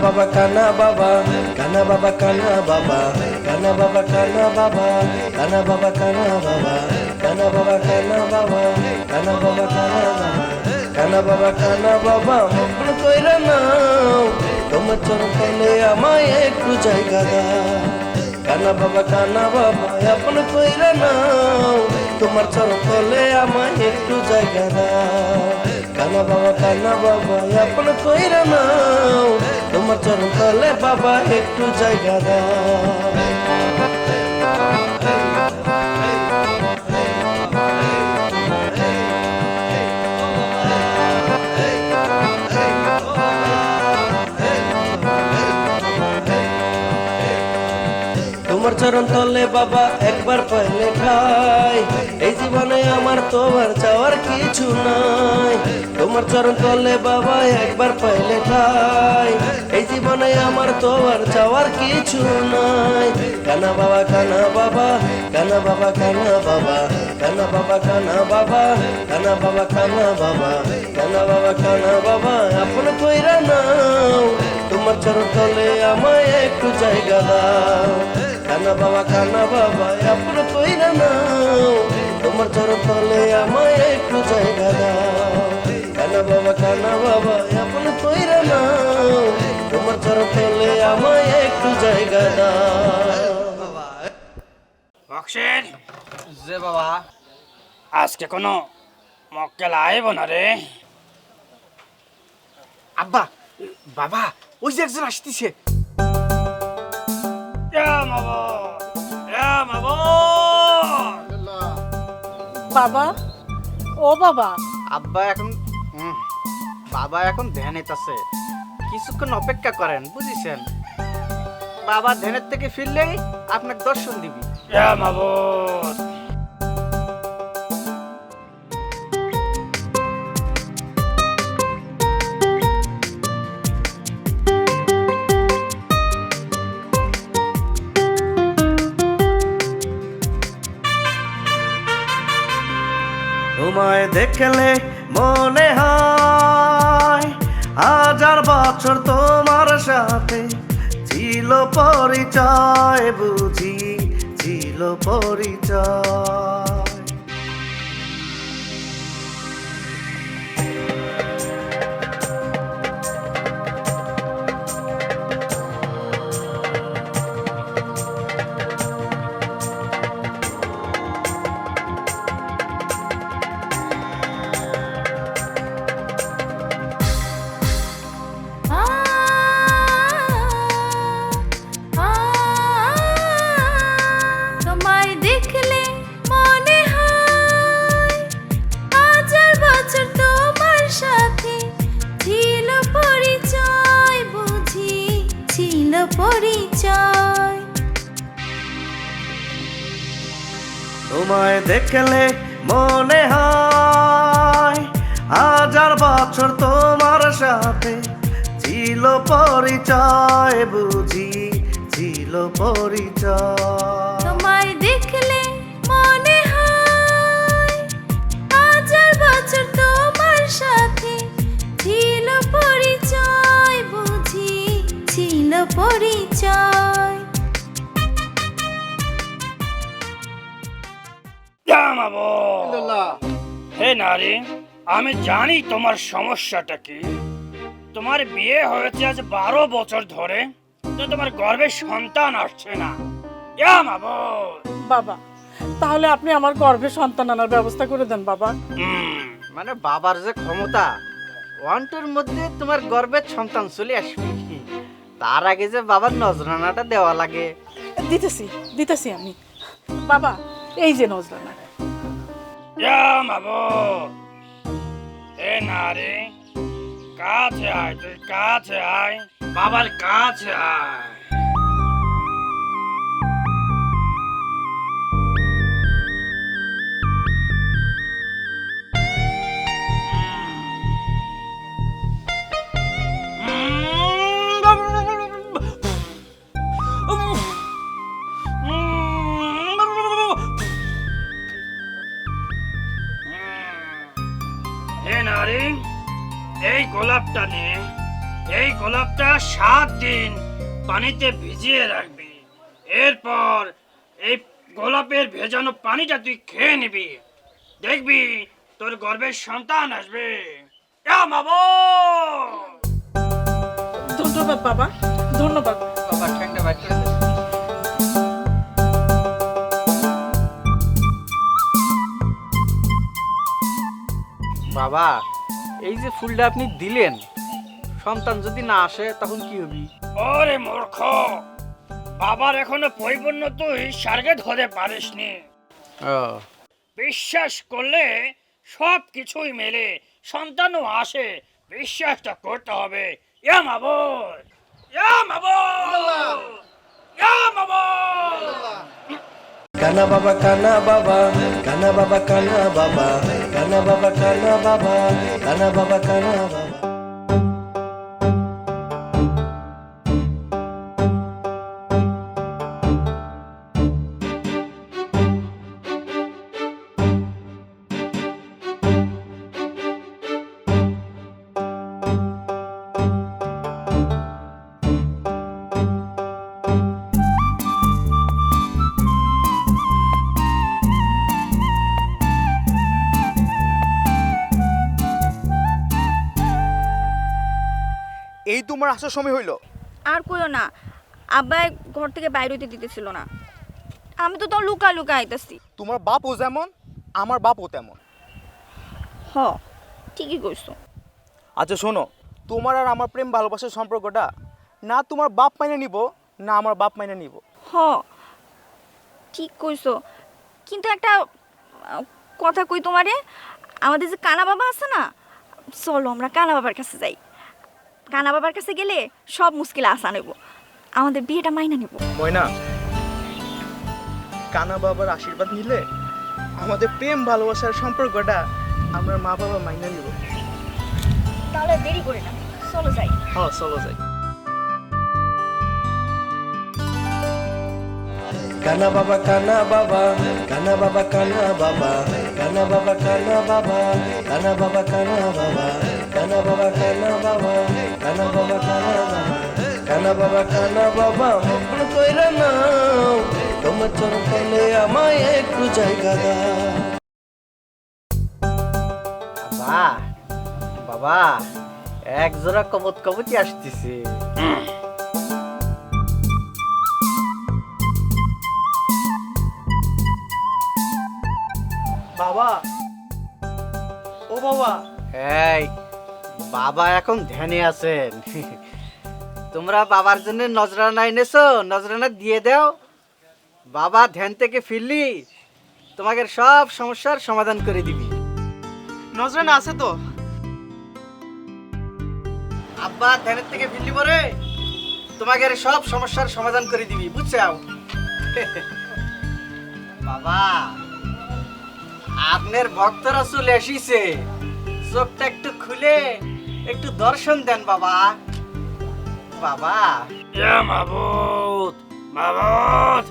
বাবা কানা বাবা কানা বাবা কানা বাবা কানা বাবা কানা বাবা কানা বাবা কানা বাবা কানা বাবা কানা বাবা কানা বাবা কানা বাবা কানা বাবা কানা বাবা মন কইরা নাও তোমার চরণ তলে আমায় একটু জায়গা দাও কানা বাবা আপন কইরা নাও তোমার চরণ তলে আমায় একটু জায়গা দাও কানা বাবা আপন কইরা নাও তোমার চরণ তলে বাবা একটু জায়গা দাও তোমার চরণ তলে বাবা একবার পাইলে ঠাই এই জীবনে আমার তোমার চাওয়ার কিছু নাই তোমার চরণ তলে বাবা একবার পাইলে ঠাই এই জীবনে আমার তোমার চাওয়ার কিছু নাই কানা বাবা কানা বাবা কানা বাবা কানা বাবা কানা বাবা কানা বাবা কানা বাবা কানা বাবা কানা বাবা কানা বাবা আপন কইরা নাও তোমার চরণ তলে আমায় একটু জায়গা দাও কানা বাবা আপন কইরা নাও তোমার চরণ তলে আমায় একটু জায়গা দাও কানা বাবা আপন কইরা নাও তোমার চরণ তলে আমায় একটু জায়গা দাও বক্সের যে বাবা আজকে কোনো মক্কেল আইব না রে আব্বা বাবা ওই যে একজন আসতেছে বাবা ও বাবা আব্বা এখন বাবা এখন ধ্যানেত আছে কিছুক্ষণ অপেক্ষা করেন বুঝেছেন বাবা ধ্যানের থেকে ফিরলেই আপনাকে দর্শন দিবি তোমায় দেখলে মনে হয় হাজার বছর তোমার সাথে ছিল পরিচয় বুঝি ছিল পরিচয় তোমায় দেখলে মনে হয় হাজার বছর তোমার সাথে ছিল পরিচয় বুঝি ছিল পরিচয় তোমায় দেখলে মনে হয় হাজার বছর তোমার সাথে ছিল পরিচয় বুঝি ছিল পরিচয় তোমায় দেখলে মনে হয় হাজার বছর তোমার সাথে ছিল পরিচয় বুঝি ছিল পরিচয় হে নারী আমি জানি তোমার সমস্যাটা কি তোমার বিয়ে হয়েছে আজ 12 বছর ধরে তো তোমার গর্ভে সন্তান আসছে না বাবা তাহলে আপনি আমার গর্ভে সন্তান আনার ব্যবস্থা করে দেন বাবা মানে বাবার যে ক্ষমতা ওয়ান্টের মধ্যে তোমার গর্ভের সন্তান চলে আসবে তার আগে যে বাবার নজরানাটা দেওয়া লাগে দিতেছি দিতেছি আমি বাবা এই যে নজরানা হে নারী কাছে আয় তুই কাছে আয় বাবার কাছে আয় হে নারী এই গোলাপটা নিয়ে এই গোলাপটা 7 দিন পানিতে ভিজিয়ে রাখবি। এরপর এই গোলাপের ভেজানো পানিটা তুই খেয়ে নিবি, দেখবি তোর গর্ভের সন্তান আসবে। ধন্যবাদ বাবা, ধন্যবাদ। বাবা ঠ্যাংটা বাইর করে দে। বাবা এই যে ফুলটা আপনি দিলেন, সন্তান যদি না আসে তখন কি হবি? ওরে মূর্খ, বাবার এখনো পরিপূর্ণ তুই সার্গেট হতে পারিসনি। বিশ্বাস করলে সব কিছুই মেলে, সন্তানও আসে। বিশ্বাসটা করতে হবে। ইয়া মাবুদ, ইয়া মাবুদ, ইয়া মাবুদ। কানা বাবা কানা বাবা, কানা বাবা কানা বাবা, কানা বাবা কানা বাবা, কানা বাবা কানা বাবা। এই তোমার আসার সময় হইল? আর কইও না, আব্বা ঘর থেকে বাইরে হইতে দিতেছিল না। আমি তো তাও লুকা লুকা আইতাছি। তোমার বাপও যেমন আমার বাপও তেমন। হ, ঠিকই কইছো। আচ্ছা শোনো, তোমার আর আমার প্রেম ভালোবাসার সম্পর্কটা না তোমার বাপ মাইনে নিব না আমার বাপ মাইনে নিব। হ, ঠিক কইছো। কিন্তু একটা কথা কই তোমারে, আমাদের যে কানা বাবা আছে না, চলো আমরা কানা বাবার কাছে যাই। কানা বাবার কাছে গেলে সব মুশকিল আসান হইব, আমাদের বিয়েটা মাইনা নিব। ময়না, কানা বাবার আশীর্বাদ নিলে আমাদের প্রেম ভালোবাসার সম্পর্কটা আমরা মা বাবা মাইনে নিব। তাহলে দেরি করে না, চলো যাই। হ্যাঁ চলো যাই। কানা বাবা কানা বাবা, কানা বাবা কানা বাবা, কানা বাবা কানা বাবা, কানা বাবা কানা বাবা, কানা বাবা কানা বাবা, কানা বাবা কানা বাবা, কানা বাবা কানা বাবা। মন কইরা নাও, তোমার চরণ তলে আমায় একটু জায়গা দাও। বাবা বাবা এক জোড়া কবুতী আসতেছে। বাবা, ও বাবা। এই বাবা এখন ধ্যানে আছেন। তোমরা বাবার জন্য নজরানা এনেছো, নজরানা দিয়ে দাও। বাবা ধ্যান থেকে ফিরলি তোমাদের সব সমস্যার সমাধান করে দিবি। নজরানা আছে তো? আব্বা ধ্যানের থেকে ফিরলি পরে তোমাদের সব সমস্যার সমাধান করে দিবি, বুঝছাও? বাবা আপনার ভক্তরা চলে এসেছে, চোখটা একটু খুলে একটু দর্শন দেন বাবা। বাবা ইয়া মাবুদ, মাবুদ।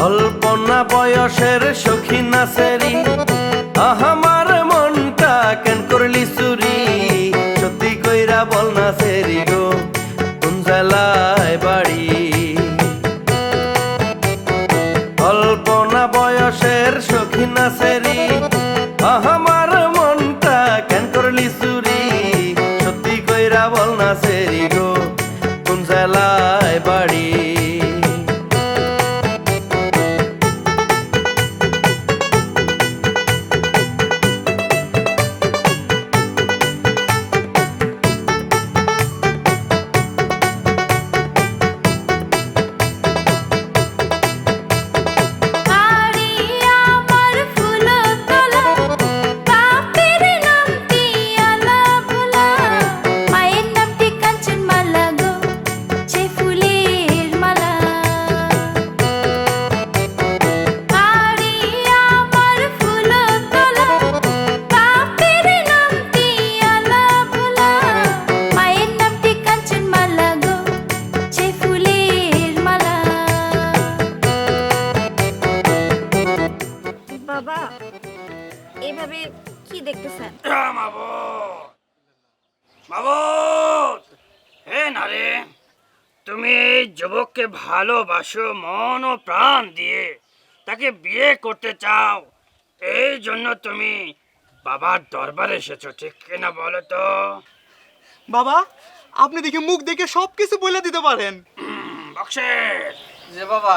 অল্পনা বয়সের সখী নাচেরি, আমার মনটা কেন করলি চুরি? সত্যি কইরা বল নাচেরি গো, কোন জেলায় বাড়ি? অল্পনা বয়সের সখী নাচেরি, আমার মনটা কেন করলি চুরি? সত্যি কইরা বল নাচেরি গো, কোন জেলায় বাড়ি? মাবুদ, হে নারে, তুমি এই যুবককে ভালোবাসো মন ও প্রাণ দিয়ে, তাকে বিয়ে করতে চাও, এই জন্য তুমি বাবার দরবারে এসেছো, ঠিক কিনা বলো তো? বাবা, আপনি দেখে মুখ দেখে সব কিছু বলে দিতে পারেন। বক্সের যে বাবা,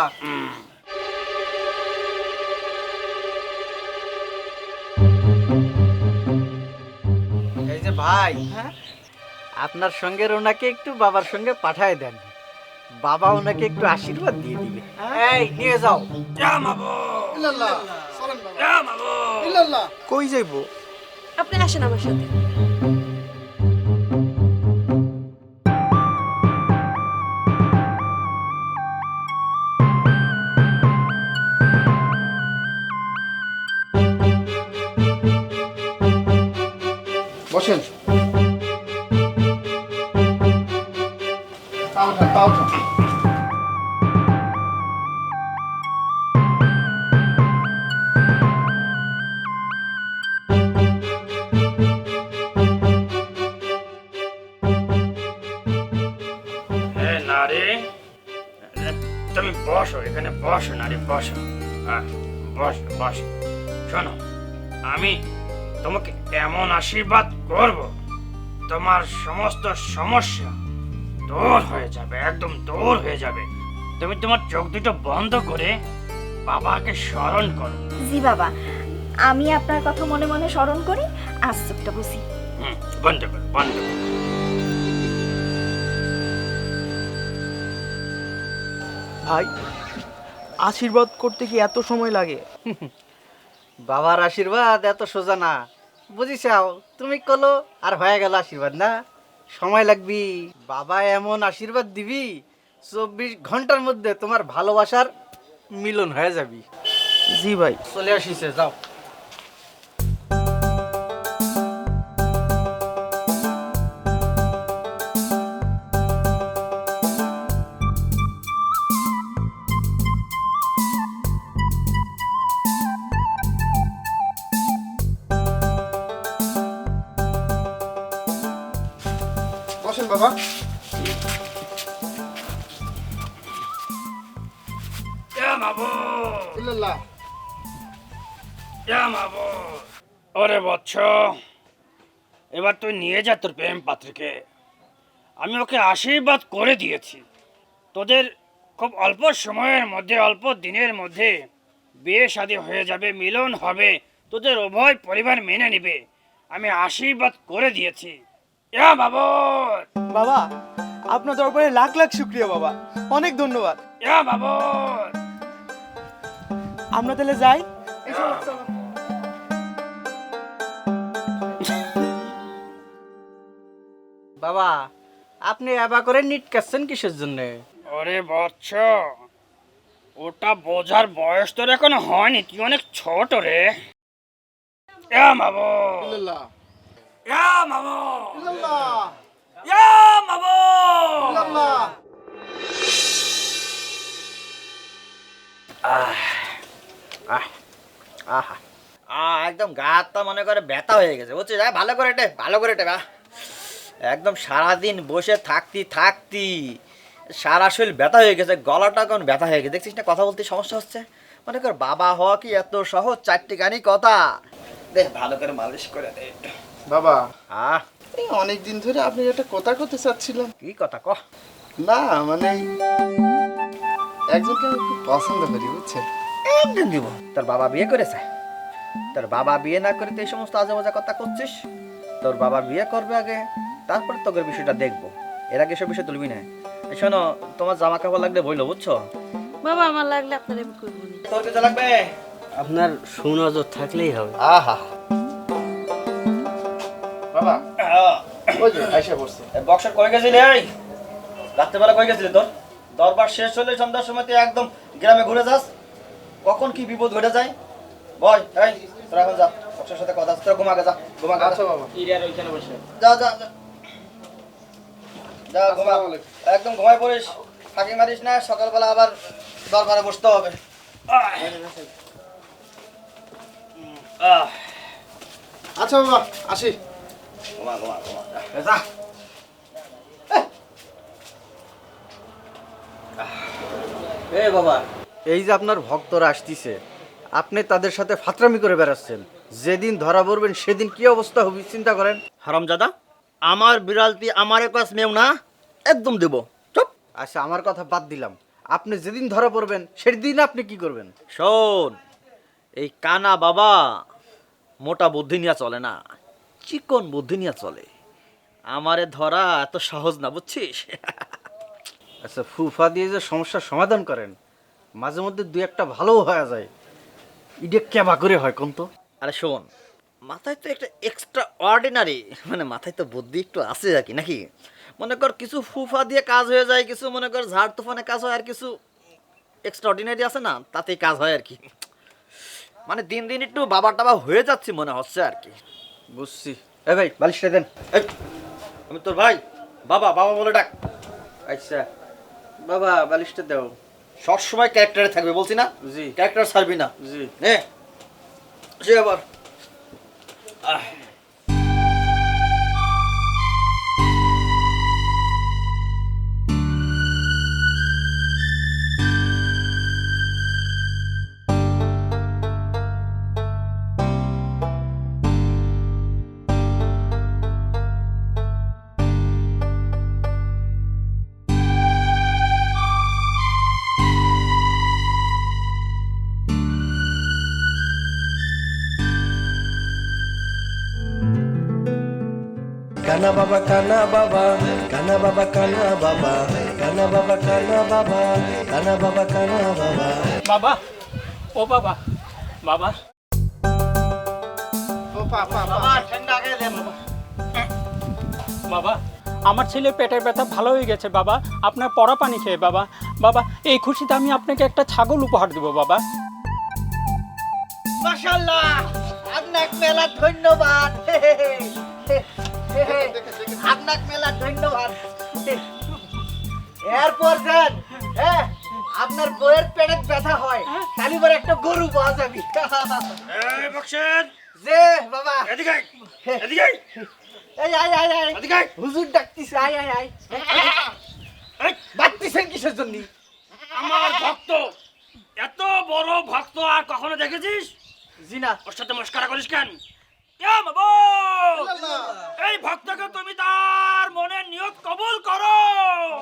এই যে ভাই, আপনার সঙ্গে ওনাকে একটু বাবার সঙ্গে পাঠায় দেন, বাবা ওনাকে একটু আশীর্বাদ দিয়ে দিবে। এই নিয়ে যাও। কই যাইবো? আপনি আসেন আমার সাথে। বসেন। পা উঠান, পা উঠান। হে নারী, তুমি বসো, এখানে বসো নারী, বসো। বসো বসো। শোনো, আমি তোমাকে এমন আশীর্বাদ করব, তোমার সমস্ত সমস্যা দূর হয়ে যাবে, একদম দূর হয়ে যাবে। তুমি তোমার চোখ দুটো বন্ধ করে বাবাকে স্মরণ করো। জি বাবা, আমি আপনার কথা মনে মনে স্মরণ করি, আজ চোখটা বুঝি। বন্ধ করো, বন্ধ করো। ভাই, আশীর্বাদ করতে কি এত সময় লাগে? বাবার আশীর্বাদ এত সোজা না, বুঝিসাও? তুমি কলো আর হয়ে গেল আশীর্বাদ, না সময় লাগবি। বাবা এমন আশীর্বাদ দিবি 24 ঘন্টার মধ্যে তোমার ভালোবাসার মিলন হয়ে যাবি। জি ভাই। চলে আসিছে, যাও। বসেন বাবা। ওরে বৎস, এবার তুই নিয়ে যা তোর প্রেম পাত্রীকে। আমি ওকে আশীর্বাদ করে দিয়েছি, তোদের খুব অল্প সময়ের মধ্যে, অল্প দিনের মধ্যে বিয়ে শাদী হয়ে যাবে, মিলন হবে, তোদের উভয় পরিবার মেনে নেবে। আমি আশীর্বাদ করে দিয়েছি। বাবা, বাবা, আপনার দরবারে লাখ লাখ শুক্রিয়া বাবা, অনেক ধন্যবাদ। বাবা, আমরা তাহলে যাই। বাবা, আপনি এবা করে নিটকাচ্ছেন কিসের জন্য? ওরে বৎস, ওটা বোঝার বয়স তোর এখনো হয়নি, তুই অনেক ছোট রে। মামো, মামো, মামো। একদম গাটা মনে করে ব্যথা হয়ে গেছে, বুঝছিস? ভালো করে টে, ভালো করে টে। একদম সারাদিন বসে থাকতি সারা শরীর ব্যথা হয়ে গেছে, গলাটা কেমন ব্যথা হয়ে গেছে, দেখছিস না? কথা বলতে সমস্যা হচ্ছে। মনে কর বাবা হওয়া কি এত সহজ? চারটি গানি কথা, দেখ ভালো করে মালিশ করে দে। বাবা, আহ, এই অনেকদিন ধরে আপনি একটা কথা করতে চাচ্ছিলাম। কি কথা কহ? না মানে একজনকে আমি খুব পছন্দ করি, বুঝছেন? একদিন দিব। তোর বাবা বিয়ে করেছে? তোর বাবা বিয়ে না করে তুই এই সমস্ত আজে বাজে কথা করছিস? তোর বাবা বিয়ে করবে আগে, তারপরে তোকে বিষয়টা দেখবো, এর আগে সব বিষয় তুলবি না। শোনো, তোমার জামা কাপড় লাগলে বইলো, বুঝছো? বাবা, আমার লাগলে আপনার আমি করবো না। তোর কিছু লাগবে? আপনার সুনজর থাকলেই হবে। আহা, বাবা, ওই যে আইসা পড়ছে। বক্সের কই গেছিলি? এই রাত্রেবেলা কই গেছিলি? তোর দরবার শেষ হলে সন্ধ্যার সময় তুই একদম গ্রামে ঘুরে যাস, কখন কি বিপদ ঘটে যায়। বয়, এই তোরা এখন যা, বক্সের সাথে কথা আছে, তোরা ঘুমাকে যা, ঘুমাকে। আচ্ছা বাবা। যা যা যা যা, ঘুমা, একদম ঘুমাই পড়িস, ফাঁকি মারিস না, সকালবেলা আবার দরবারে বসতে হবে। আচ্ছা বাবা আসি। যা। এ বাবা, এই যে আপনার ভক্তরা আসতিছে, আপনি তাদের সাথে ফাতরামি করে বেড়াচ্ছেন। যেদিন ধরা পড়বেন সেদিন কি অবস্থা হবে চিন্তা করেন। হারামজাদা, আমার বিড়ালটি আমার কাছ মেও না, একদম দেব। চুপ। আচ্ছা, আমার কথা বাদ দিলাম, আপনি যেদিন ধরা পড়বেন সেদিন আপনি কি করবেন? শোন, এই কানা বাবা মোটা বুদ্ধি নিয়ে চলে না, চিকন বুদ্ধি নিয়ে চলে। আমারে ধরা এত সহজ না, বুঝছিস? আচ্ছা, ফুফা দিয়ে যে সমস্যার সমাধান করেন, মাঝে মধ্যে দুই একটা ভালোও হয়ে যায়, ইডে কেবা করে হয় কোন তো? আরে শোন, মাথায় তো একটা এক্সট্রা অর্ডিনারি, মানে মাথায় তো বুদ্ধি একটু আছে আর কি, নাকি? মনে কর কিছু ফুফা দিয়ে কাজ হয়ে যায়, কিছু মনে কর ঝাড় তুফানে কাজ হয়, আর কিছু এক্সট্রা অর্ডিনারি আছে না, তাতেই কাজ হয় আর কি। মানে দিন দিন একটু বাবা টাবা হয়ে যাচ্ছে মনে হচ্ছে আর কি। বুঝছি। এ ভাই, বালিশটা দেন। এই, আমি তোর ভাই, বাবা বাবা বলে ডাক। আচ্ছা বাবা, বালিশটা দাও। সবসময় ক্যারেক্টারে থাকবে বলছি না? জি। ক্যারেক্টার ছাড়বি না। জি। নে সে আবার কানা বাবা কানা বাবা, কানা বাবা কানা বাবা, কানা বাবা কানা বাবা, কানা বাবা কানা বাবা। বাবা, ও বাবা, বাবা, বাবা, আমার ছেলের পেটের ব্যথা ভালো হয়ে গেছে বাবা, আপনার পড়া পানি খেয়ে বাবা। বাবা, এই খুশিতে আমি আপনাকে একটা ছাগল উপহার দেবো বাবা। মাশাআল্লাহ, আপনাকে মেলা ধন্যবাদ। আপনাকে মেলা ধন্যবাদ। এরপর যান, হ্যাঁ, আপনার বইয়ের পেটে ব্যথা হয়, তাহলে পরে একটা গরু পাওয়া যাবে। এই বক্সের, যে বাবা, এদিকে আয়, এদিকে আয়, এই আয় আয় আয়, এদিকে আয়। হুজুর ডাকতিছে, আয় আয় আয়। এই, ডাকতিছেন কিসের জন্য? আমার ভক্ত, এত বড় ভক্ত আর কখনো দেখেছিস? জি না। ওর সাথে মস্কারা করিস কেন? ইয়া বাবা, এই ভক্তকে তুমি তার মনের নিয়ত কবুল করো।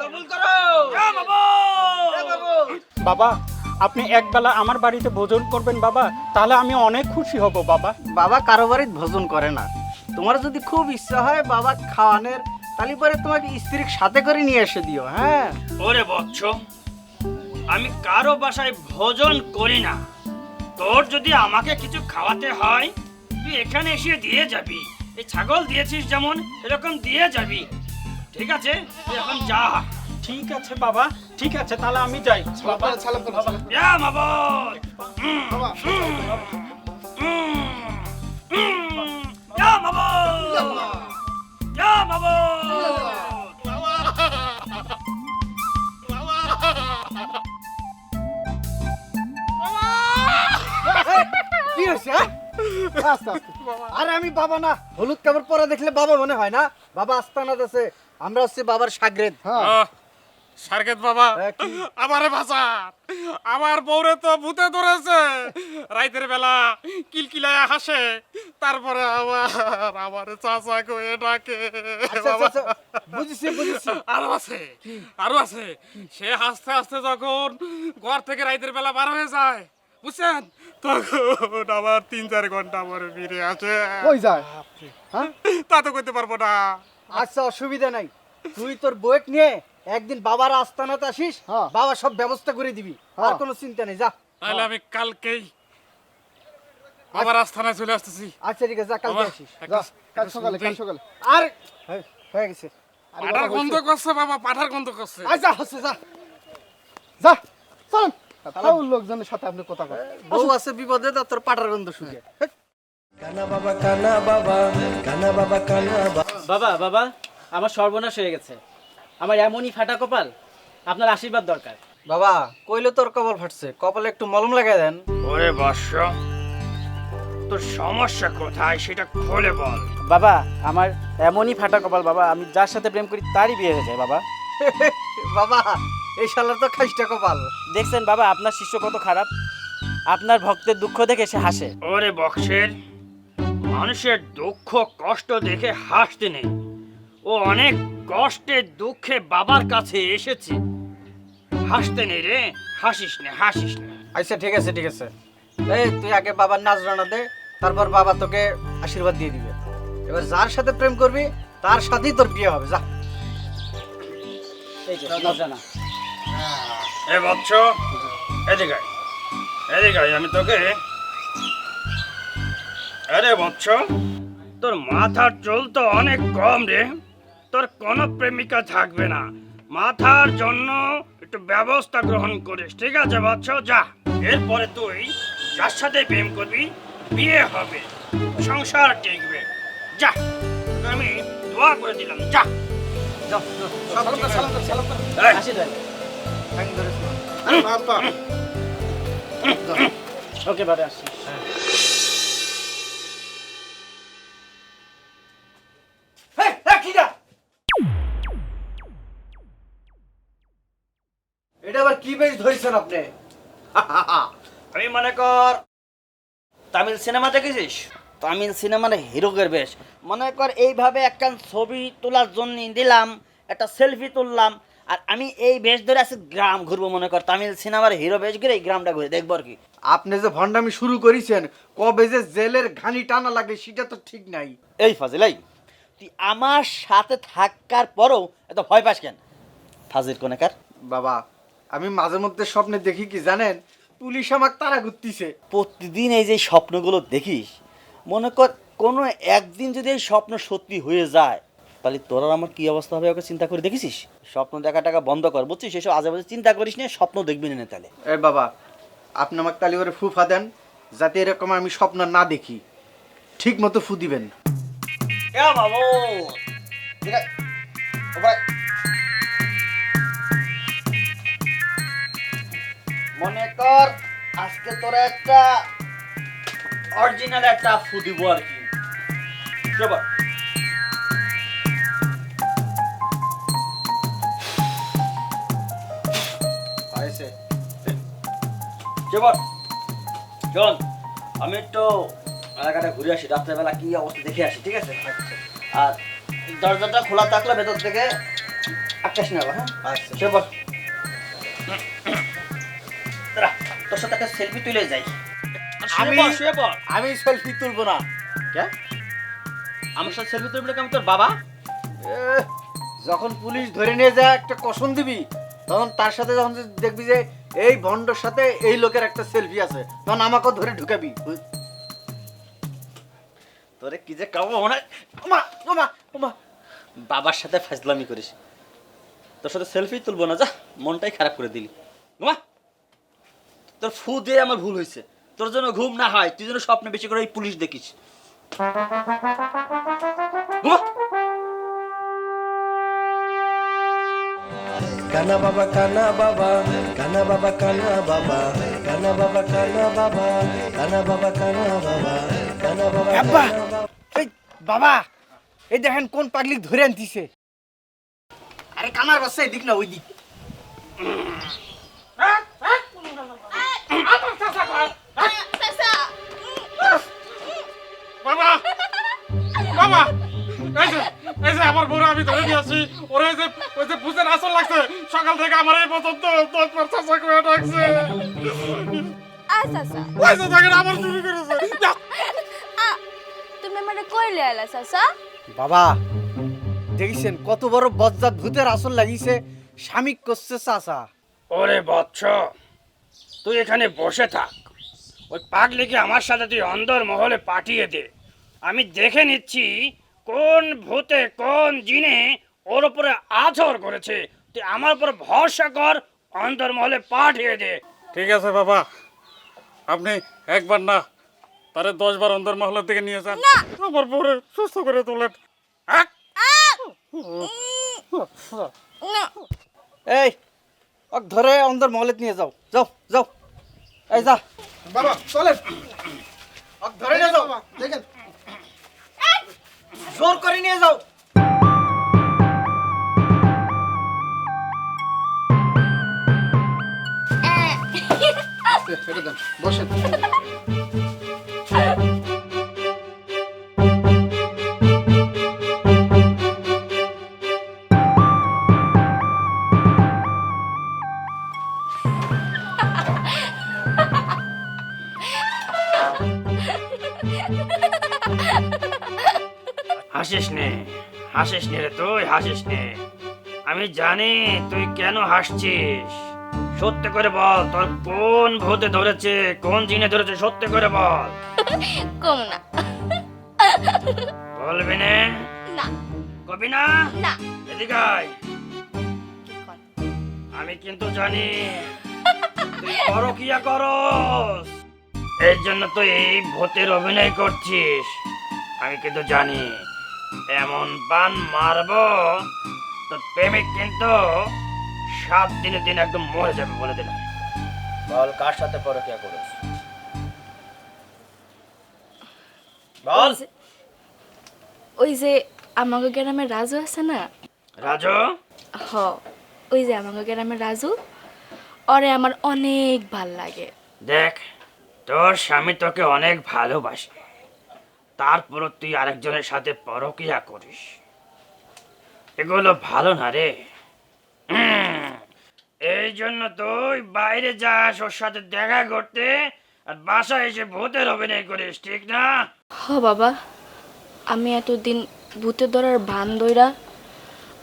কবুল করো। ইয়া বাবা। বাবা, আপনি একবেলা আমার বাড়িতে ভোজন করবেন বাবা, তাহলে আমি অনেক খুশি হব বাবা। বাবা কারো বাড়িতে ভোজন করে না, তোমার যদি খুব ইচ্ছা হয় বাবা খাওয়ানোর, তাহলে পরে তোমাকে স্ত্রীর সাথে করে নিয়ে এসে দিও। হ্যাঁ, ওরে বৎস, আমি কারো বাসায় ভোজন করি না। তোর যদি আমাকে কিছু খাওয়াতে হয়, তুই এখানে এসে দিয়ে যাবি। এই ছাগল দিয়েছিস যেমন, এরকম দিয়ে যাবি। ঠিক আছে, তুই এখন যা। ঠিক আছে বাবা, ঠিক আছে, তাহলে আমি যাই। বাবা, সালাম করো, সালাম করো। ইয়া বাবা। বাবা, ইয়া বাবা। ইয়া বাবা। কি হয়েছে? আস্তে আস্তে। আরে আমি বাবা না, হলুদ কাপড় পরা দেখলে বাবা মনে হয় না? বাবা আস্তানাত আছে, আমরা হচ্ছে বাবার সাগরেদ। সার্কেত বাবা, হ্যাঁ, কি? আমারে বাঁচান, আমার বউরে তো ভূতে ধরেছে। রাইতের বেলা কিলকিলায় হাসে, তারপরে আমার চাচা কয়ে ডাকে। আচ্ছা, বাবা, আচ্ছা, বুঝেছি বুঝেছি। আরো আছে, সে হাসতে হাসতে যখন ঘর থেকে রাইতের বেলা বার হয়ে যায়, বুঝছেন, তখন আবার 3-4 ঘন্টা পরে ফিরে আসে। কই যায়? হ্যাঁ? তা তো করতে পারবো না। আচ্ছা, অসুবিধা নাই, তুই তোর বউক নিয়ে একদিন বাবার আস্তানাতে আসিস, হ্যাঁ। বাবা সব ব্যবস্থা করে দিবি, আর হ্যাঁ। কোনো চিন্তা নেই, যা। তাহলে আমি কালকেই বাবার আস্থানায় চলে আসতেছি। আচ্ছা ঠিক আছে, যা, কালকে বাবা, আসিস। যা, কাল সকালে, কাল সকালে। আর হয়ে গেছে। পাঠার গন্ধ করছে বাবা, পাঠার গন্ধ করছে। আচ্ছা হচ্ছে, যা যা, চল। ফাউল লোকজনের সাথে আপনি কথা বলেন। বউ আছে বিপদে, তা তোর পাটার গন্ধ শুকে। কানা বাবা কানা বাবা, কানা বাবা কানা বাবা। বাবা বাবা, আমার সর্বনাশ হয়ে গেছে, আমার এমনই ফাটা কপাল, আপনার আশীর্বাদ দরকার। বাবা কইলে তোর কপাল ফাটছে, কপালে একটু মলম লাগাই দেন। ওরে বৎস, তোর সমস্যা কোথায় সেটা খুলে বল। বাবা আমার এমনই ফাটা কপাল বাবা, আমি যার সাথে প্রেম করি তারই বিয়ে হয়ে যায় বাবা। বাবা এই শালার তো খাইস্টা কপাল। দেখছেন বাবা আপনার শিষ্য কত খারাপ, আপনার ভক্তের দুঃখ দেখে সে হাসে। ওরে বক্সের, মানুষের দুঃখ কষ্ট দেখে হাসতে নেই। ও অনেক কষ্টে দুঃখে বাবার কাছে এসেছে, হাসতে নেই রে, হাসিস না হাসিস না। আচ্ছা ঠিক আছে ঠিক আছে, এই তুই আগে বাবার নাজরানা দে, তারপর বাবা তোকে আশীর্বাদ দিয়ে দিবে। এবার যার সাথে প্রেম করবি তার সাথেই তোর বিয়ে হবে। যা এই যে নজরানা। এ বৎস, এদিকে আয়, এদিকে আয়, আমি তোকে। আরে বৎস, তোর মাথার চুল তো অনেক কম রে, তোর কোনো প্রেমিকা থাকবে না। মাথার জন্য একটু ব্যবস্থা গ্রহণ করিস, ঠিক আছে বৎস? যা, এরপরে তুই যার সাথে প্রেম করবি বিয়ে হবে, সংসার টিকবে। যা, তোকে আমি দোয়া করে দিলাম, যা। যাও সালাম কর সালাম কর সালাম কর। এই, হাসি দেয়। থ্যাংক ধরে বাবা ওকে বারে আসছি। এটা আবার কি বেশ ধরেছেন আপনি? আমি মনে কর তামিল সিনেমা দেখেছিস? তামিল সিনেমার হিরোগের বেশ মনে কর এইভাবে একখান ছবি তোলার জন্য দিলাম, একটা সেলফি তুললাম, আর আমি এই বেশ ধরে আছি গ্রাম ঘুরবো। মনে কর তামিল সিনেমার হিরো বেশ ঘুরে এই গ্রামটা ঘুরে দেখবো আর কি। আপনি যে ভণ্ডামি শুরু করেছেন, কবে যে জেলের ঘানি টানা লাগে সেটা তো ঠিক নাই। এই ফাজিলাই, তুই আমার সাথে থাকার পরও এত ভয় পাস কেন? ফাজিল কোনাকার। বাবা আমি মাঝে মধ্যে স্বপ্নে দেখি কি জানেন, পুলিশ আমাকে তারা ঘুরতিছে। প্রতিদিন এই যে স্বপ্নগুলো দেখিস, মনে কর কোনো একদিন যদি এই স্বপ্ন সত্যি হয়ে যায়, তাহলে তোর আর আমার কি অবস্থা হবে ওকে চিন্তা করে দেখেছিস? স্বপ্ন দেখা টাকা বন্ধ কর, বুঝছিস? এসব আজে বাজে চিন্তা করিস না, স্বপ্ন দেখবি না তাহলে। এ বাবা আপনি আমাকে তালি করে ফুফা দেন, যাতে এরকম আমি স্বপ্ন না দেখি। ঠিক মতো ফু দিবেন। বাবু মনে কর আজকে তোরা একটা অরিজিনাল একটা ফু দিব আর কি। চল আইছে চল চল, আমি একটু এলাকাটা ঘুরে আসি, রাত্রেবেলা কি অবস্থা দেখে আসি, ঠিক আছে? আর দরজাটা খোলা থাকলে ভেতর থেকে আকাশ নেবো। হ্যাঁ আচ্ছা চল তোর সাথে একটা সেলফি তুলে যাই। আমি সেলফি তুলবো না। কে? আমার সাথে সেলফি তুলবি আমি তোর বাবা? যখন পুলিশ ধরে নিয়ে যায় একটা কসম দিবি, তখন তার সাথে যখন দেখবি যে এই ভন্ডর সাথে এই লোকের একটা সেলফি আছে, তখন আমাকেও ধরে ঢুকাবি। তোরে কি যে কাবো মনে ওমা ওমা ওমা বাবার সাথে ফাজলামি করিস, তোর সাথে সেলফি তুলবো না, যা মনটাই খারাপ করে দিলি। ওমা তোর ফু দিয়ে আমার ভুল হয়েছে, তোর জন্য ঘুম না হয়, তুই যেন স্বপ্নে বেশি করে এই পুলিশ দেখিস। কানা বাবা কানা বাবা কানা বাবা কানা বাবা কানা বাবা কানা বাবা কানা বাবা কানা বাবা কানা বাবা আব্বা এই বাবা এই দেখেন কোন পাগলি ধরে আনতিছে। আরে কামার বাচ্চা এদিক না ওই দিক। বাবা বাবা এই যে আমার বউরে আমি ধরে নিয়ে আসি, ওর ওই যে বুঝের আসল লাগছে, সকাল থেকে আমার এই পর্যন্ত 10 চাচা করে ডাকছে। আচ্ছা ওই যে দেখেন আমার চুরি করেছে। তুমি মানে কইলে আলা চাচা? বাবা দেখছেন কত বড় বজ্জাত ভূতের আসল লাগিছে, স্বামী করছে চাচা। ওরে বৎস, তুই এখানে বসে থাক, ওই পাগলিকে আমার সাথে তুই অন্দর মহলে পাঠিয়ে দে। আমি দেখে নিচ্ছি কোন ভূতে কোন জিনে ওর উপরে আছর করেছে। তুই আমার উপর ভরসা কর, অন্দর মহলে পাঠিয়ে দে। ঠিক আছে বাবা, আপনি একবার না তারে 10 বার অন্দর মহলের দিকে নিয়ে যান, আমার বউরে সুস্থ করে তোলেন। এই ওক ধরে অন্দর মহলে নিয়ে যাও, যাও যাও। এই যা বাবা চলেন। ধরে নিয়ে যাও, দেখেন জোর করে নিয়ে যাও। ছেড়ে দেন, বসেন। হাসিস নে, হাসিস নে রে, তুই হাসিস নে। আমি জানি তুই কেন হাসছিস। সত্যি করে বল, তোর কোন ভূতে ধরেছে, কোন জিনে ধরেছে, সত্যি করে বল। কম না। বলবি না? না। কবি না? না। এদিকে আয়। আমি কিন্তু জানি তুই পরকিয়া করস, এই জন্য তুই এই ভূতের অভিনয় করছিস। আমি কিন্তু জানি এমন বান মারবো তোর প্রেমিক কিন্তু 7 দিনের দিন একদম মরে যাবে বলে দিলাম। বল কার সাথে পরকিয়া করিস? বল। ওই যে আমাকে গ্রামের রাজু আছে না? রাজু? হ, ওই যে আমাকে গ্রামের রাজু, ওরে আমার অনেক ভাল লাগে। দেখ, তোর স্বামী তোকে অনেক ভালোবাসে, তারপরও তুই আরেকজনের সাথে পরকিয়া করিস। এগুলো ভালো না রে। এই জন্য তুই বাইরে যাস ওর সাথে দেখা করতে, আর বাসায় এসে ভূতের অভিনয় করিস, ঠিক না? হ বাবা, আমি এতদিন ভূতের ধরার ভান ধইরা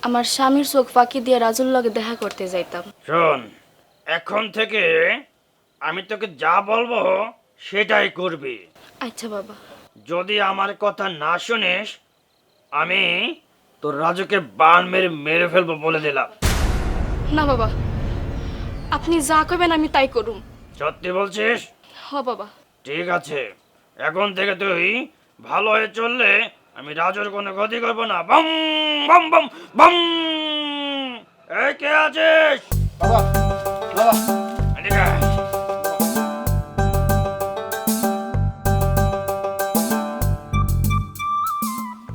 আমার স্বামীর চোখ ফাঁকি দিয়ে রাজুর লগে দেখা করতে যাইতাম। শোন, এখন থেকে আমি তোকে যা বলবো সেটাই করবি। আচ্ছা বাবা। যদি আমার কথা না শুনিস, আমি তোর রাজুকে বান মেরে মেরে ফেলবো বলে দিলাম। না বাবা, আপনি যা কইবেন আমি তাই করুম। সত্যি বলছিস? হ বাবা। ঠিক আছে, এখন থেকে তুই ভালো হয়ে চললে আমি রাজুর কোনো ক্ষতি করবো না। বম বম বম বম। এই কে আছিস? বাবা, বাবা, এদিকে আয়।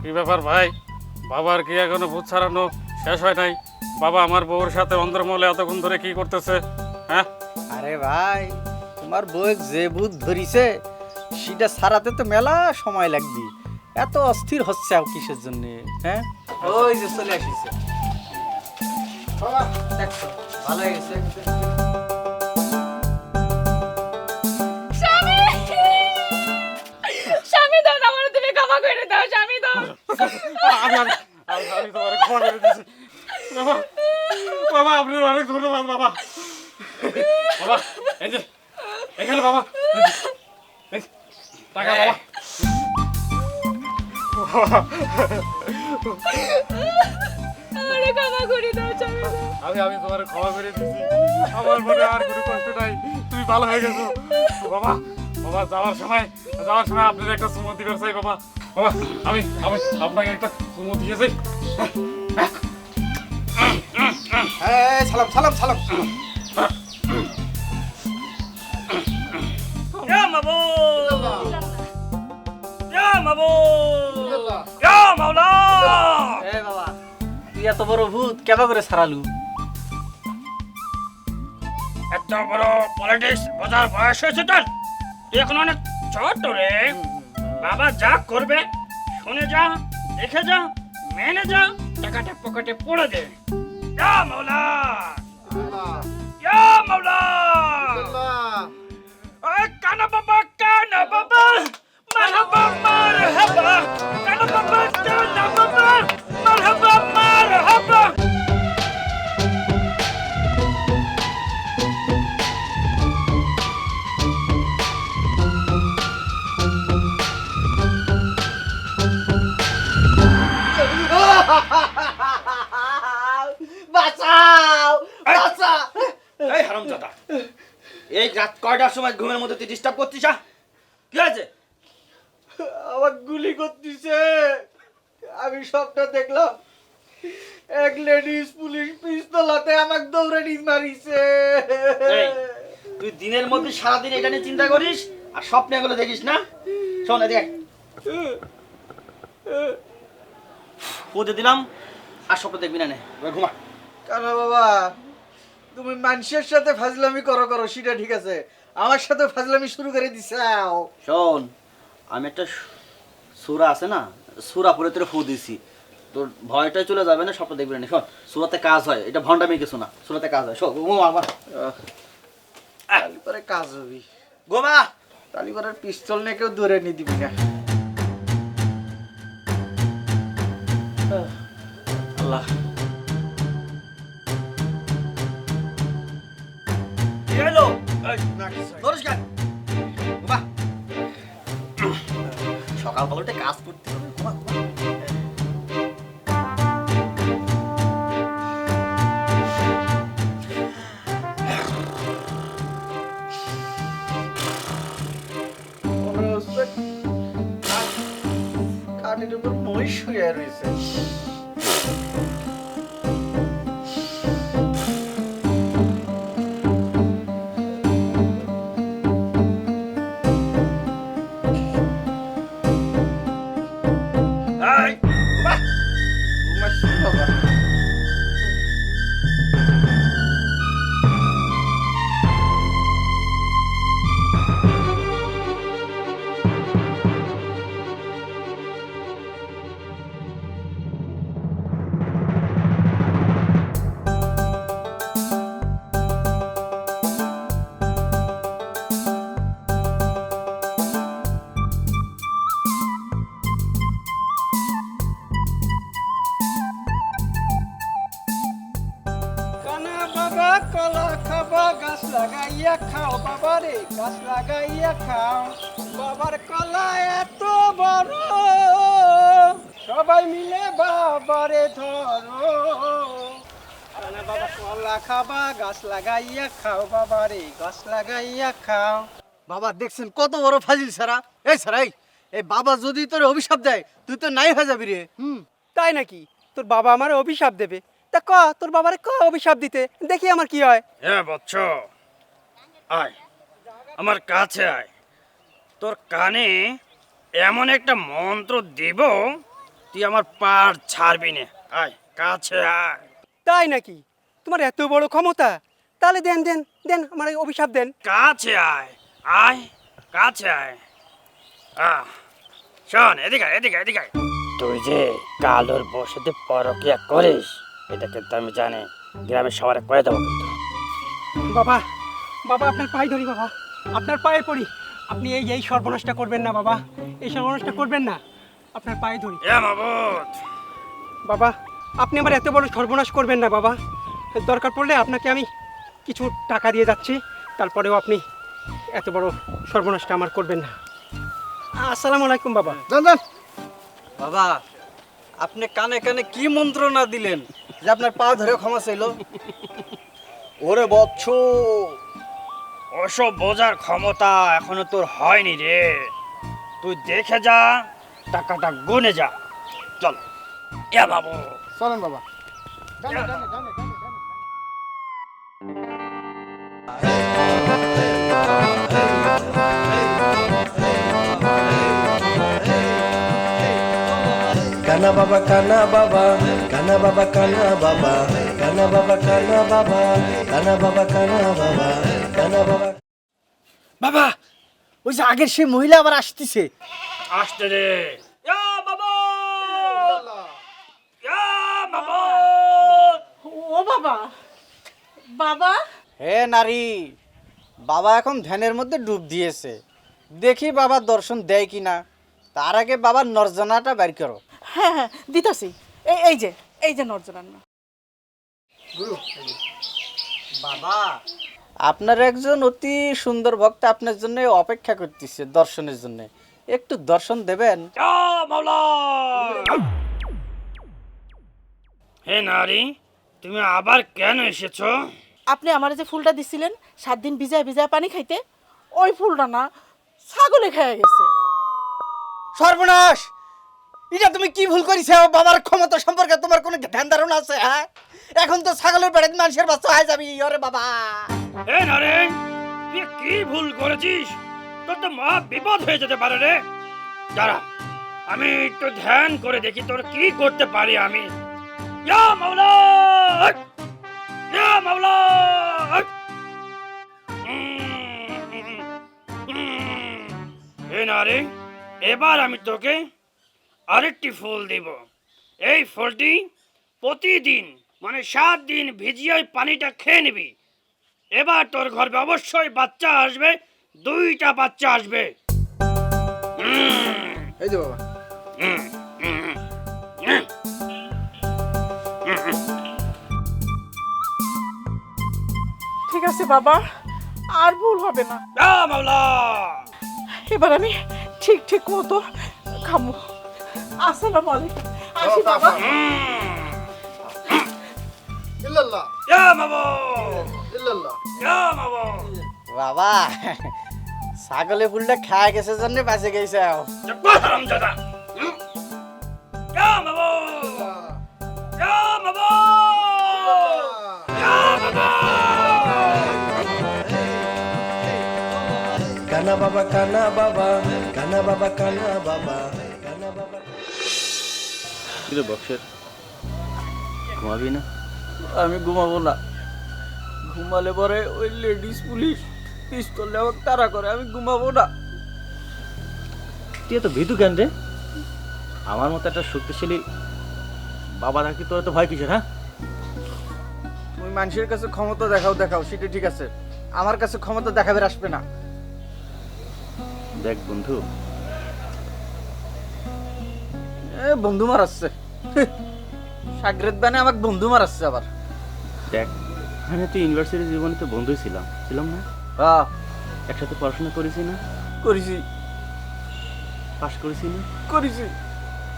কি ব্যাপার ভাই, বাবার কি এখনো ভূত ছাড়ানো শেষ হয় নাই? বাবা আমার বউর সাথে অন্দরমহলে এতক্ষণ ধরে কি করতেছে? হ্যাঁ, আরে ভাই, তোমার বউ যে ভূত ধরিছে সেটা ছাড়াতে তো মেলা সময় লাগবে। এত অস্থির হচ্ছে কিসের জন্য? হ্যাঁ, ওই যে চলে আসিছে। বাবা, দেখছো ভালো হয়ে গেছে। স্বামী, স্বামী দাও না, আমার তুমি ক্ষমা করে দাও, স্বামী দাও। আমি আমি আমি আমি তোমার ক্ষমা করে দিচ্ছি বাবা। বাবা আপনার অনেক ধন্যবাদ বাবা। বাবা এই যে এখানে বাবা, এই টাকা বাবা। আরে ক্ষমা করে দাও, স্বামী দাও। আমি তোমার ক্ষমা করে দিচ্ছি। আমার মনে আর কোনো কষ্ট নাই, তুমি ভালো হয়ে গেছো বাবা। বাবা যাওয়ার সময় আপনার একটা চুমো দিবার চাই বাবা। বাবা আমি আমি আপনাকে একটা চুমো দিয়ে যাই। সালাম সালাম সালাম। ইয়া মাবুদ, ইয়া মাবুদ, ইয়া মাওলা। এ বাবা, তুই এত বড় ভূত কেবা করে ছাড়ালু? এত বড় পলিটিক্স বোঝার বয়স হয়েছে তোর? তুই এখন অনেক ছোট রে। বাবা যা করবে শুনে যা, দেখে যা, মেনে যা, টাকাটা পকেটে পড়ে দে। ইয়া মাওলা, ইয়া মাওলা। ওই কানা বাবা, কানা বাবা, মারহাবা মারহাবা, কানা বাবা, কানা বাবা, মারহাবা মারহাবা। বাঁচাও, বাঁচাও। এই হারামজাদা, এই রাত কয়টার সময় ঘুমের মধ্যে তুই ডিস্টার্ব করছিস? কি আছে? আমার গুলি করতেছে। আমি সবটা দেখলাম। এক লেডিস পুলিশ পিস্তল হাতে আমাকে দৌড়ানি মারিছে। এই, তুই দিনের মধ্যে সারাদিন এটা নিয়ে চিন্তা করিস আর স্বপ্নে এগুলো দেখিস না? শোন এদিকে পুঁতে দিলাম আর স্বপ্ন দেখবি না নে এবার ঘুমা। কেন বাবা, তুমি মানুষের সাথে ফাজলামি করো করো সেটা ঠিক আছে, আমার সাথে ফাজলামি শুরু করে দিছাও। শোন আমি একটা সূরা আছে না, সূরা পড়ে তোরে ফু দিছি, তোর ভয়টাই চলে যাবে না, স্বপ্ন দেখবি না। শোন সূরাতে কাজ হয়, এটা ভণ্ডামি কিছু না, সূরাতে কাজ হয়। শোন ঘুমা আমার তালিপারে কাজ হবি, ঘুমা। তালিপারের পিস্তল নিয়ে কেউ দূরে নিয়ে দিবি না। আল্লাহ কি হলো? নমস্কার ঘুমা। সকাল বলতে কাজ করতে হবে, ঘুমা ঘুমা। কানের উপর মই শুয়ে রয়েছে। এই, ঘুমা। ঘুমাচ্ছি বাবা। কানা বাবা কলা খাবা, গাছ লাগাইয়া খাও বাবা রে, গাছ লাগাইয়া খাও। বাবার কলা এত বড়, সবাই মিলে বাবারে ধরো। কানা বাবা কলা খাবা, গাছ লাগাইয়া খাও বাবা রে, গাছ লাগাইয়া খাও। বাবা দেখছেন কত বড় ফাজিল সারা। এই সারাই, এই বাবা যদি তোর অভিশাপ দেয় তুই তো নাই হয়ে যাবি রে। তাই নাকি? তোর বাবা আমার অভিশাপ দেবে? তা ক তোর বাবারে ক অভিশাপ দিতে, দেখি আমার কি হয়। হ্যাঁ বৎস, আয় আমার কাছে আয়, তোর কানে এমন একটা মন্ত্র দিব তুই আমার পার ছাড়বি না। আয় কাছে আয়। তাই নাকি? তোমার এত বড় ক্ষমতা? তাহলে দেন দেন দেন, আমার এই অভিশাপ দেন। কাছে আয়, আয় কাছে আয়। শোন এদিকে আয়, এদিকে আয়, এদিকে আয়। তুই যে কালোর বসেতে পরকিয়া করিস এটা কিন্তু আমি জানি, গ্রামের সবার কয়ে দেবো কিন্তু। বাবা বাবা আপনার পায়ে ধরি বাবা, আপনার পায়ে পড়ি, আপনি এই এই সর্বনাশটা করবেন না বাবা, এই সর্বনাশটা করবেন না, আপনার পায়ে ধরি। এ মাবুদ, বাবা আপনি আমার এত বড় সর্বনাশ করবেন না বাবা, দরকার পড়লে আপনাকে আমি কিছু টাকা দিয়ে যাচ্ছি, তারপরেও আপনি এত বড় সর্বনাশটা আমার করবেন না। আসসালামু আলাইকুম বাবা। জান জান বাবা, আপনি কানে কানে কি মন্ত্রণা দিলেন যে আপনার পা ধরে ক্ষমা চাইলো? ওরে বৎস, ওসব বোঝার ক্ষমতা এখনো তোর হয়নি রে। তুই দেখে যা, টাকাটা গুনে যা। চল এ বাবু, চলেন বাবা। জানে জানে জানে জানে জানে। কানা বাবা কানা বাবা, কানা বাবা কানা বাবা, কানা বাবা কানা বাবা, কানা বাবা কানা বাবা, কানা বাবা। বাবা ওই যে আগের সেই মহিলা আবার আসতেছে। আসতে রে। ইয়া বাবা, ইয়া বাবা। ও বাবা, বাবা হে নারী, বাবা এখন ধ্যানের মধ্যে ডুব দিয়েছে, দেখি বাবার দর্শন দেয় কিনা। তার আগে বাবার নর্জনাটা বের করো। হ্যাঁ হ্যাঁ দিতাছি, এই যে নর্জরান্না। বাবা আপনার একজন অতি সুন্দর ভক্ত আপনার জন্য অপেক্ষা করতেছে দর্শনের জন্য, একটু দর্শন দেবেন? ইয়া মাওলা। হে নারী, তুমি আবার কেন এসেছো? আপনি আমার যে ফুলটা দিছিলেন 7 দিন ভিজায় ভিজায় পানি খাইতে, ওই ফুলটা না ছাগলে খেয়ে গেছে। সর্বনাশ, এটা তুমি কি ভুল করেছো? বাবার ক্ষমতা সম্পর্কে তোমার কোনো ধ্যান ধারণা আছে? হ্যাঁ, এখন তো ছাগলের পেটে মানুষের বাচ্চা হয়ে যাবি। ওরে বাবা, হে নারী, তুই কি ভুল করেছিস? তোর তো মহা বিপদ হয়ে যেতে পারে রে। দাঁড়া, আমি একটু ধ্যান করে দেখি তোর কি করতে পারি আমি। ইয়া মাওলা, ইয়া মাওলা। এই না রে, এবার আমি তোকে আরেকটি ফুল দেব। এই ফুলটি প্রতিদিন মানে 7 দিন ভিজিয়ে ওই পানিটা খেয়ে নিবি। এবার তোর গর্ভে অবশ্যই বাচ্চা আসবে, 2টা বাচ্চা আসবে। এই যে বাবা, ঠিক আছে বাবা, আর ভুল হবে না। ইয়া মাওলা। এবার আমি ঠিক ঠিক মতো খাবো। আসসালামু আলাইকুম। আসি বাবা। ইল্লাল্লাহ ইয়া মাবো, ইল্লাল্লাহ। ইয়া মাবো। বাবা ছাগলে ফুলটা খায় গেছে জন্য বাঁচে গেছে। চুপ কর হারামজাদা। ইয়া মাবো, ইয়া মাবো, ইয়া মাবো। কানা বাবা, কানা বাবা, কানা বাবা, কানা বাবা, কানা বাবা। কিরে বক্সের, ঘুমাবি না? আমি ঘুমাবো না। ঘুমালে পরে ওই লেডিস পুলিশ পিস্তল আমাকে তাড়া করে, আমি ঘুমাবো না। তুই এত ভীতু কেন রে? আমার মতো একটা শক্তিশালী বাবা থাকি তোর তো ভয় কিসের? হ্যাঁ, তুমি মানুষের কাছে ক্ষমতা দেখাও সেটা ঠিক আছে, আমার কাছে ক্ষমতা দেখাবে আসবে না। দেখ বন্ধু, বন্ধু মারাচ্ছে, সাগরেদ বানে আমাকে বন্ধু মারাচ্ছে আবার। দেখ আমি তো ইউনিভার্সিটি জীবনে তো বন্ধুই ছিলাম না? হ্যাঁ একসাথে পড়াশোনা করেছি না? করেছি। পাশ করেছি না? করেছি।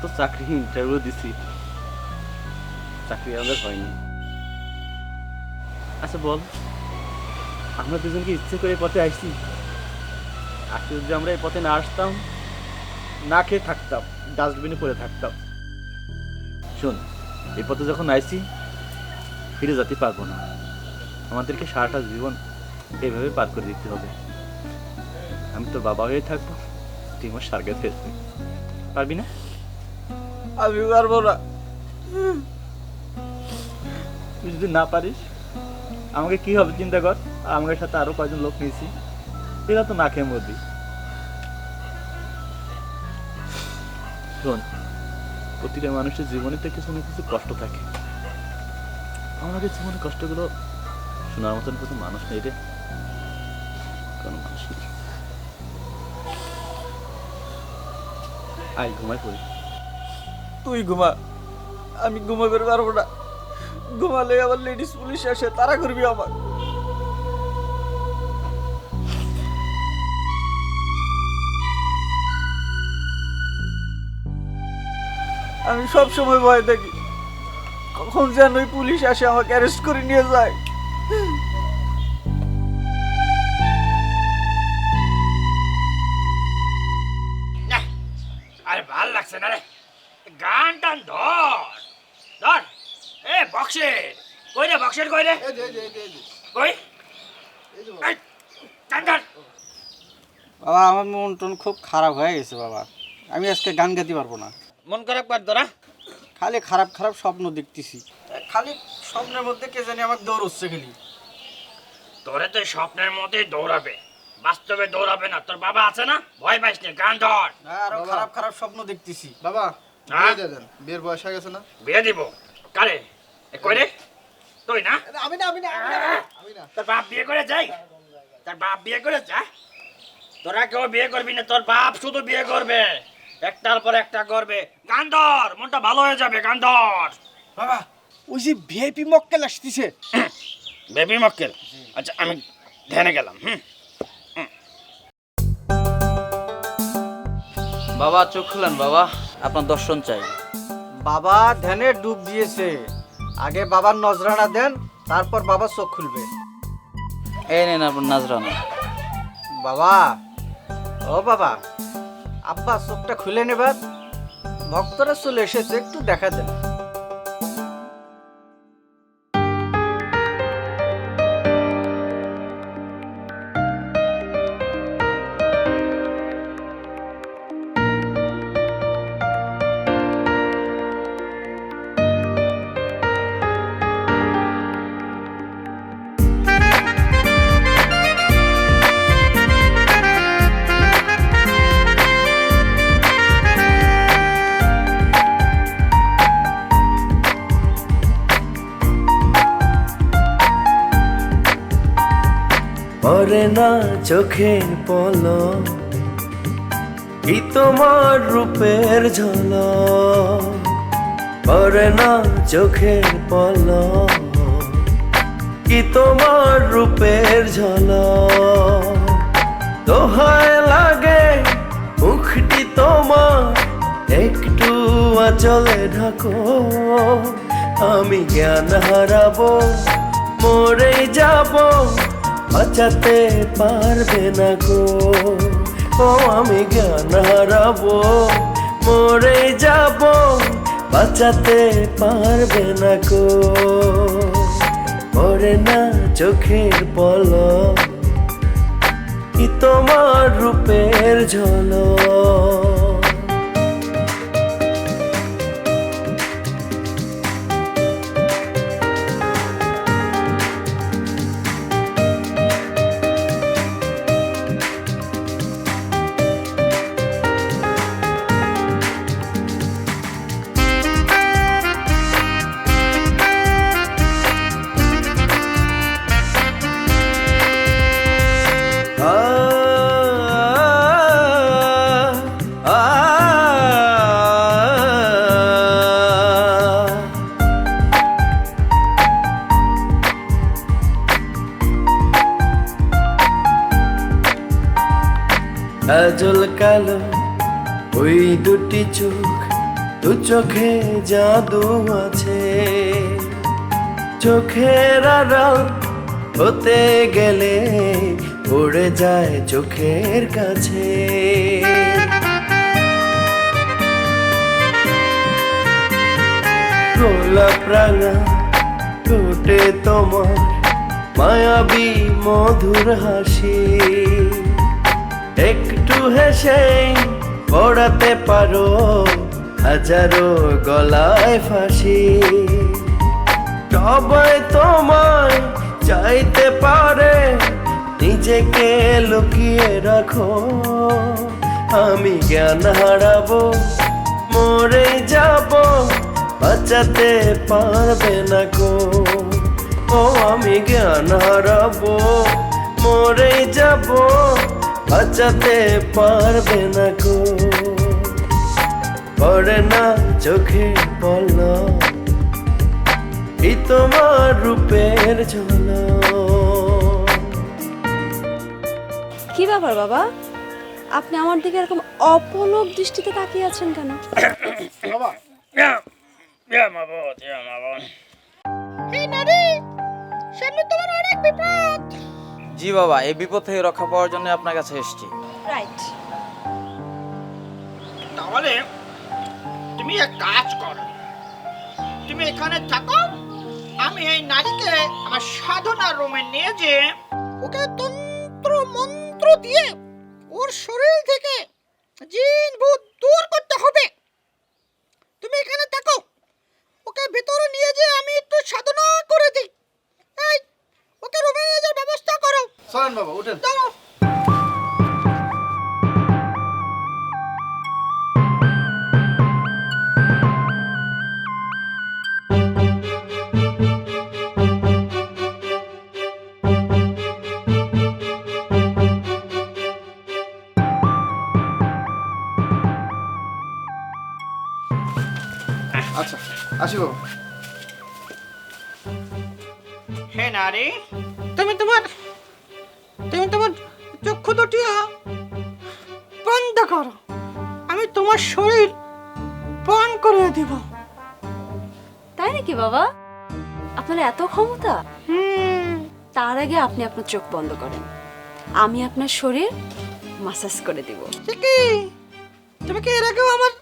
তো চাকরি ইন্টারভিউ দিছি, চাকরি আমাদের হয়নি। আচ্ছা বল, আমরা দুজনকে ইচ্ছে করে পথে আসছি, আজকে যদি আমরা এই পথে না আসতাম, না খেয়ে থাকতাম, ডাস্টবিনে পড়ে থাকতাম। শোন, এই পথে যখন আইছি ফিরে যেতে পারবো না, আমাদেরকে সারাটা জীবন এইভাবে পার করে দিতে হবে। আমি তোর বাবা হয়ে থাকবো, তুই আমার সার্গে থাকবি, পারবি না? আমি পারবো না। তুই যদি না পারিস আমাকে কি হবে চিন্তা কর। আর আমাদের সাথে আরো কয়েকজন লোক নিয়েছি, এরা তো না খেয়ে মরবি। শোন, প্রতিটা মানুষের জীবনে তো কিছু না কিছু কষ্ট থাকে, আমাদের জীবনে কষ্টগুলো শোনার মতন কোনো মানুষ নেই রে, কোনো মানুষ নেই। আয় ঘুমাই পড়ি। তুই ঘুমা, আমি ঘুমাবে পারবো না। ঘুমালে আবার লেডিস পুলিশ আসে, তারা করবি আমার। আমি সব সময় ভয় থাকি কখন যেন ওই পুলিশ আসে আমাকে অ্যারেস্ট করে নিয়ে যায়। আরে ভাল লাগছে না রে, গান টান ধর ধর। এ বক্সের কই রে, বক্সের কই রে, কই? এই, টান ধর। বাবা আমার মন টন খুব খারাপ হয়ে গেছে বাবা, আমি আজকে গান গাইতে পারবো না। মন খারাপ কর তোরা? খালি খারাপ খারাপ স্বপ্ন দেখতেছি, খালি স্বপ্নের মধ্যে কে জানি আমার দৌড় হচ্ছে খালি। তোরে তো স্বপ্নের মধ্যেই দৌড়াবে, বাস্তবে দৌড়াবে না। তোর বাবা আছে না, ভয় পাইস না, গান ধর। আরো খারাপ খারাপ স্বপ্ন দেখতেছি। বাবা হ্যাঁ? বিয়ে দিয়ে দেন, বিয়ের বয়স হয়ে গেছে না? বিয়ে দিব? কারে? এ কই রে? তুই না? আমি না, আমি না, আমি না। তোর বাপ বিয়ে করে যাই, তোর বাপ বিয়ে করে যা। তোরা কেউ বিয়ে করবি না, তোর বাপ শুধু বিয়ে করবে, একটার পর একটা করবে। গান ধর, মনটা ভালো হয়ে যাবে, গান ধর। বাবা ওই যে ভিআইপি মক্কেল আসতেছে। বেবি মক্কেল? আচ্ছা আমি ধ্যানে গেলাম। বাবা চোখ খুলেন বাবা, আপনার দর্শন চাই। বাবা ধ্যানে ডুব দিয়েছে, আগে বাবার নজরানা দেন, তারপর বাবা চোখ খুলবে। এই নেন আপনার নাজরানা। বাবা, ও বাবা, আব্বা চোখটা খুলে নেবার, ভক্তরা চলে এসেছে, একটু দেখা দেন। পড়ে না চোখের পলক, কি তোমার রূপের ঝলক, পড়ে না চোখের পলক, কি তোমার রূপের ঝলক। দোহায় লাগে মুখটি তোমার, একটু আঁচলে ঢাকো, আমি জ্ঞান হারাবো, মরে যাব, বাঁচাতে পারবে না গো। ও আমি জ্ঞান হারাবো, মরে যাব, বাঁচাতে পারবে না গো। পড়ে না চোখের পলক, কি তোমার রূপের ঝলক। কাজল কালো ওই দুটি চোখ, দু চোখে জাদু আছে, চোখের আড়াল হতে গেলে উড়ে যায় চোখের কাছে। গোলাপ রাঙা ঠোঁটে তোমার মায়াবী মধুর হাসি, একটু হেসে পড়াতে পারো হাজারো গলায় ফাঁসি। সবাই তোমায় চাইতে পারে, নিজেকে লুকিয়ে রাখো, আমি জ্ঞান হারাবো, মরে যাব, বাঁচাতে পারবে না গো। ও আমি জ্ঞান হারাবো, মরে যাব, বাঁচাতে পারবে না গো। পড়ে না চোখে পলক, কি তোমার রূপের ঝলক। কি ব্যাপার বাবা, আপনি আমার দিকে এরকম অপলক দৃষ্টিতে তাকিয়ে আছেন কেন? বাবা জি বাবা, এই বিপদ থেকে রক্ষা পাওয়ার জন্য আপনার কাছে এসেছি। রাইট। তাহলে তুমি এক কাজ করো, তুমি এখানে থাকো, আমি এই নারীকে আমার সাধনা রুমে নিয়ে যে ওকে তন্ত্র মন্ত্র দিয়ে ওর শরীর থেকে জিন ভূত দূর করতে হবে। তুমি এখানে থাকো, ওকে ভেতরে নিয়ে যে আমি একটু সাধনা করে দিই। এই ওকে রুমে নিয়ে যাওয়ার ব্যবস্থা করো। চলেন বাবা, উঠেন। দাঁড়াও। আচ্ছা আসি বাবা। হে নারী, তুমি তোমার চক্ষু দুটি বন্ধ করো, আমি তোমার শরীর পান করে দিব। তাই নাকি বাবা, আপনার এত ক্ষমতা? তার আগে আপনি আপনার চোখ বন্ধ করেন, আমি আপনার শরীর মাসাজ করে দিব। কি তুমি কি এর আগেও আমার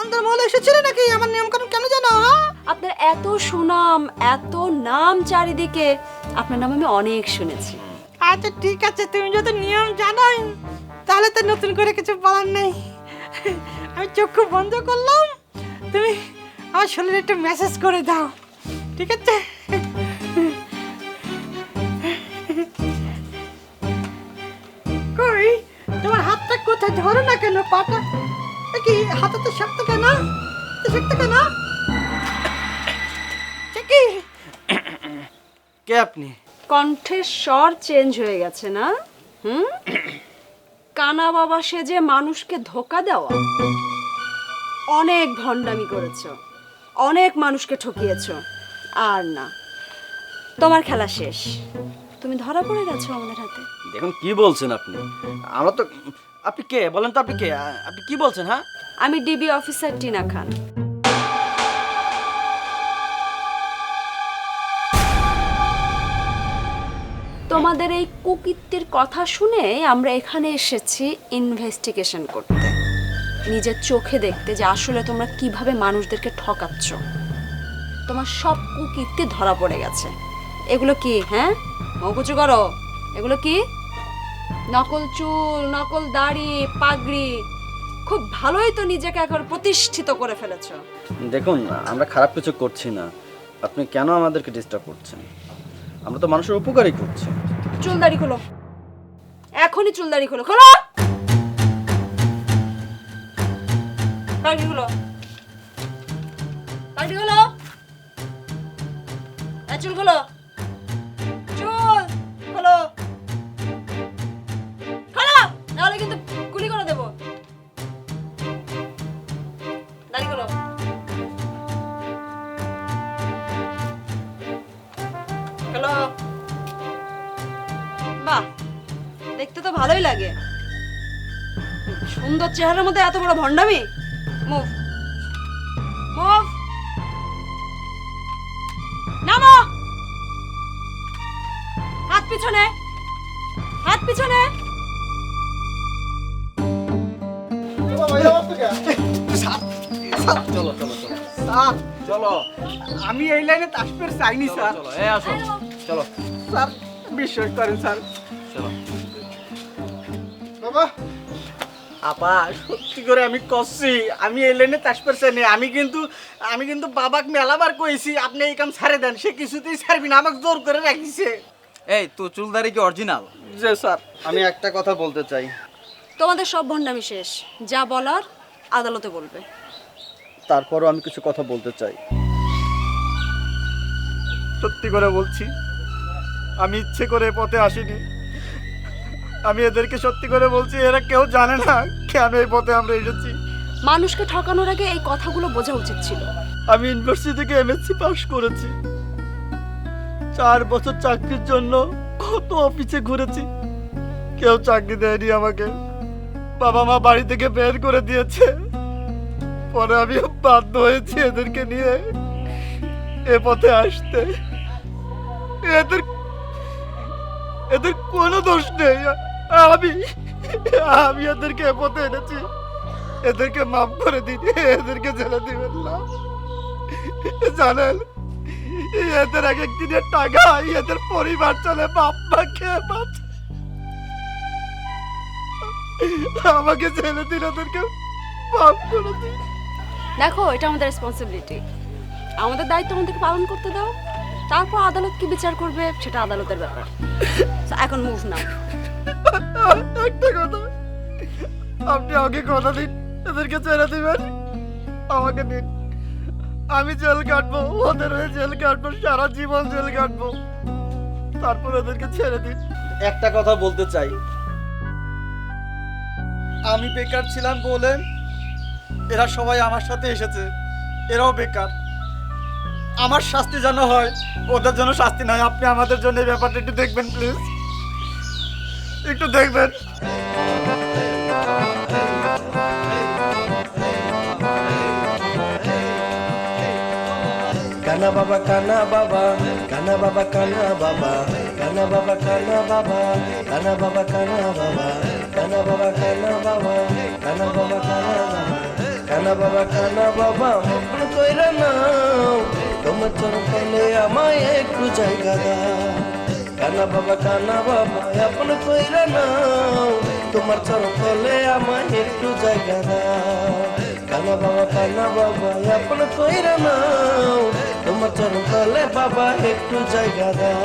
অন্দরমহলে এসেছিলে নাকি? আমার নিয়ম কানুন কেন জানো? আপনার এত সুনাম, এত নাম চারিদিকে, আপনার নাম আমি অনেক শুনেছি। আচ্ছা ঠিক আছে, তুমি যদি নিয়ম জানোই তাহলে তো নতুন করে কিছু বলার নেই। আমি চক্ষু বন্ধ করলাম, তুমি আমার শরীরে একটু মেসেজ করে দাও, ঠিক আছে? কই তোমার হাতটা কোথায়? ধরো না কেন পাটা, কি হাতে তো শক্ত কেন? শক্ত কেন? কে আপনি? কণ্ঠের স্বর চেঞ্জ হয়ে গেছে না? হুম, কানা বাবা সেজে মানুষকে ধোকা দেওয়া। অনেক ভণ্ডামি করেছো, অনেক মানুষকে ঠকিয়েছো। আর না, তোমার খেলা শেষ। তুমি ধরা পড়ে গেছো আমাদের হাতে। দেখুন কি বলছেন আপনি? আমরা তো, আপনি কে বলেন তো, আপনি কে? আপনি কি বলছেন? হ্যাঁ, আমি ডিবি অফিসার টিনা খান। তোমাদের এই কুকীর্তির কথা শুনে আমরা এখানে এসেছি ইনভেস্টিগেশন করতে, নিজের চোখে দেখতে যে আসলে তোমরা কিভাবে মানুষদেরকে ঠকাচ্ছ। তোমার সব কুকীর্তি ধরা পড়ে গেছে। এগুলো কি? হ্যাঁ, মকুচু করো। এগুলো কি? নকল চুল, নকল দাড়ি, পাগড়ি। খুব ভালোই তো নিজেকে এখন প্রতিষ্ঠিত করে ফেলেছো। দেখুন আমরা খারাপ কিছু করছি না, আপনি কেন আমাদেরকে ডিস্টার্ব করছেন? আমরা তো মানুষের উপকারই করছি। চুল দাড়ি খোলো, এখনই চুল দাড়ি খোলো। খোলো পাগড়ি খোলো, পাগড়ি খোলো, চুল খোলো, চুল খোলো, খোলো, নাহলে কিন্তু গুলি করে দেবো। দাড়ি খোলো, খোলো। বাহ, দেখতে তো ভালোই লাগে। সুন্দর চেহারার মধ্যে এত বড় ভণ্ডামি। মুভ, মুভ, নামো। হাত পিছনে, হাত পিছনে। চলো চলো চলো স্যার, চলো আমি এই লাইনে তাসপের চাইনি স্যার। চলো, এই আসো, চলো স্যার, বিশ্বাস করেন স্যার। চলো। বাবা আপা, সত্যি করে আমি করছি, আমি এই লাইনে তাসপের চাইনি। আমি কিন্তু বাবাকে মেলাবার কইছি আপনি এই কাম ছাড়ে দেন, সে কিছুতেই ছাড়বি না, আমাকে জোর করে রাখিছে। এই তো চুলদারি কি অরিজিনাল? যে স্যার, আমি একটা কথা বলতে চাই। তোমাদের সব ভণ্ডামি শেষ, যা বলার আদালতে বলবে। তারপরও আমি কিছু কথা বলতে চাই। সত্যি করে বলছি, আমি ইচ্ছে করে এ পথে আসিনি। আমি এদেরকে সত্যি করে বলছি, এরা কেউ জানে না কেন এই পথে আমরা এসেছি। মানুষকে ঠকানোর আগে এই কথাগুলো বোঝা উচিত ছিল। আমি ইউনিভার্সিটি থেকে এমএসসি পাস করেছি, 4 বছর চাকরির জন্য কত অফিসে ঘুরেছি, কেউ চাকরি দেয়নি আমাকে। বাবা মা বাড়ি থেকে বের করে দিয়েছে। পরে আমি বাধ্য হয়েছি এদেরকে নিয়ে এ পথে আসতে। এদের কোনো দোষ নেই, আমি এদেরকে এ পথে এনেছি। এদেরকে মাফ করে দিন, এদেরকে জেলে দিবেন না। জানেন, এদের এক একদিনের টাকা এদের পরিবার চলে, বাপ মা খেয়ে বাঁচে। আমাকে জেলে দিন, এদেরকে মাফ করে দিন। দেখো, এটা আমাদের রেসপন্সিবিলিটি, আমাদের দায়িত্ব আমাদেরকে পালন করতে দাও। তারপর আদালত কি বিচার করবে সেটা আদালতের ব্যাপার। এখন মুভ নাও। একটা কথা, আপনি আগে কথা দিন, এদেরকে ছেড়ে দিবেন, আমাকে দিন। আমি জেল কাটবো, ওদের হয়ে জেল কাটবো, সারা জীবন জেল কাটবো, তারপর এদেরকে ছেড়ে দিন। একটা কথা বলতে চাই। আমি বেকার ছিলাম বলে এরা সবাই আমার সাথে এসেছে, এরাও বেকার। আমার শাস্তি যেন হয়, ওদের জন্য শাস্তি নয়। আপনি আমাদের জন্য এই ব্যাপারটা একটু দেখবেন প্লিজ, একটু দেখবেন। কানা বাবা কানা বাবা, কানা বাবা কানা বাবা, কানা বাবা কানা বাবা, কানা বাবা কানা বাবা, কানা বাবা কানা বাবা, কানা বাবা কানা বাবা, কানা বাবা কানা বাবা। আপন কইরা নাও, তোমার চরণ তলে আমায় একটু জায়গা দাও। কানা বাবা কানা বাবা, আপন কইরা নাও, তোমার চরণ তলে আমায় একটু জায়গা দাও। কানা বাবা কানা বাবা, আপন কইরা নাও, তোমার চরণ তলে বাবা একটু জায়গা দাও।